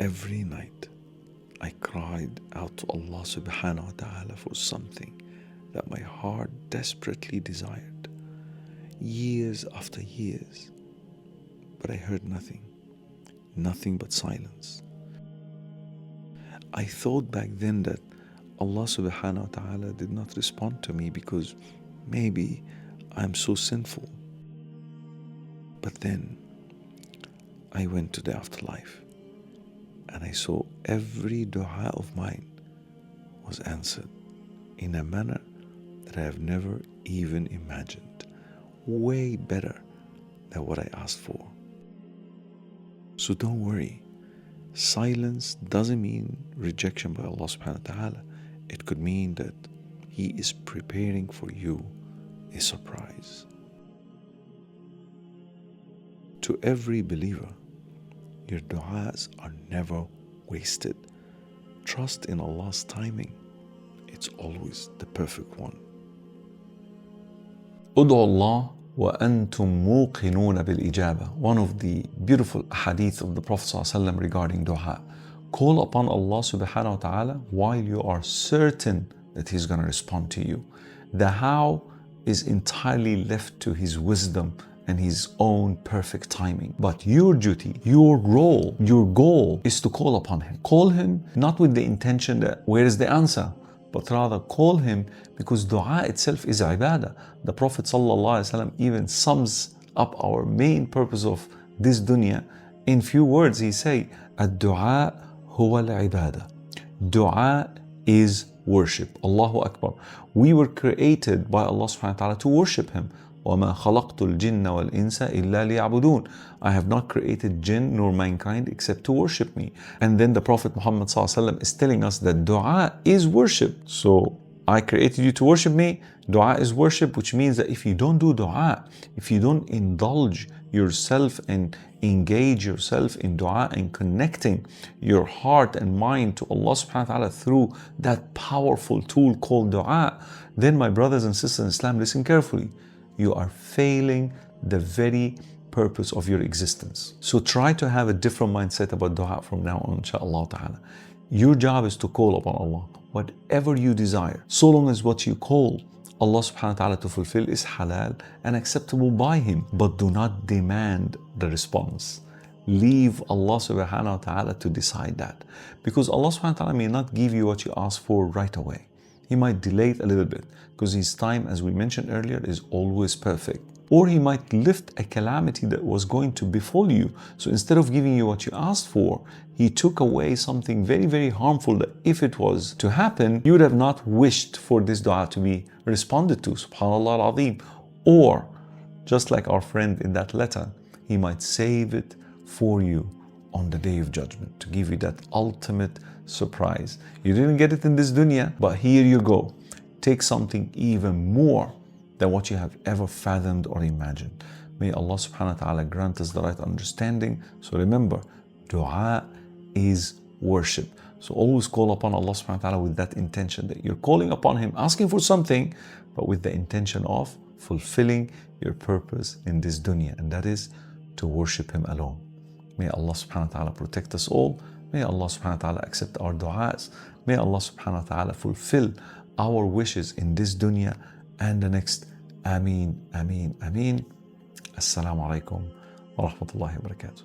every night I cried out to Allah subhanahu wa ta'ala for something that my heart desperately desired, years after years, but I heard nothing but silence. I thought back then that Allah subhanahu wa ta'ala did not respond to me because maybe I'm so sinful. But then I went to the afterlife and I saw every dua of mine was answered in a manner that I have never even imagined, way better than what I asked for. So don't worry, silence doesn't mean rejection by Allah subhanahu wa ta'ala. It could mean that He is preparing for you a surprise. To every believer, your du'as are never wasted. Trust in Allah's timing. It's always the perfect one. ادعوا الله وأنتم موقنون بالإجابة. One of the beautiful hadith of the Prophet ﷺ regarding dua. Call upon Allah subhanahu wa ta'ala while you are certain that He's going to respond to you. The how is entirely left to His wisdom and His own perfect timing. But your duty, your role, your goal is to call upon Him. Call Him not with the intention that where is the answer, but rather call Him because dua itself is ibadah. The Prophet ﷺ even sums up our main purpose of this dunya in few words. He say, "Ad-du'a huwa al-ibadah." Dua is worship. Allahu Akbar. We were created by Allah subhanahu wa ta'ala to worship Him. وَمَا خَلَقْتُ الْجِنَّ وَالْإِنسَ إِلَّا لِيَعْبُدُونَ. I have not created jinn nor mankind except to worship me. And then the Prophet Muhammad ﷺ is telling us that dua is worship. So I created you to worship me. Dua is worship, which means that if you don't do dua, if you don't indulge yourself and engage yourself in dua and connecting your heart and mind to Allah subhanahu wa ta'ala through that powerful tool called dua, then my brothers and sisters in Islam, listen carefully. You are failing the very purpose of your existence. So try to have a different mindset about dua from now on, inshaAllah ta'ala. Your job is to call upon Allah, whatever you desire, so long as what you call Allah subhanahu wa ta'ala to fulfill is halal and acceptable by Him. But do not demand the response. Leave Allah subhanahu wa ta'ala to decide that. Because Allah subhanahu wa ta'ala may not give you what you ask for right away. He might delay it a little bit because His time, as we mentioned earlier, is always perfect. Or He might lift a calamity that was going to befall you. So instead of giving you what you asked for, He took away something very, very harmful that if it was to happen, you would have not wished for this dua to be responded to. Subhanallah al-Azim. Or, just like our friend in that letter, He might save it for you on the Day of Judgment to give you that ultimate surprise. You didn't get it in this dunya, but here you go. Take something even more than what you have ever fathomed or imagined. May Allah subhanahu wa ta'ala grant us the right understanding. So remember, dua is worship. So always call upon Allah subhanahu wa ta'ala with that intention that you're calling upon Him, asking for something, but with the intention of fulfilling your purpose in this dunya, and that is to worship Him alone. May Allah subhanahu wa ta'ala protect us all. May Allah subhanahu wa ta'ala accept our du'as. May Allah subhanahu wa ta'ala fulfill our wishes in this dunya and the next. Ameen, ameen, ameen. Assalamu alaikum wa rahmatullahi wa barakatuh.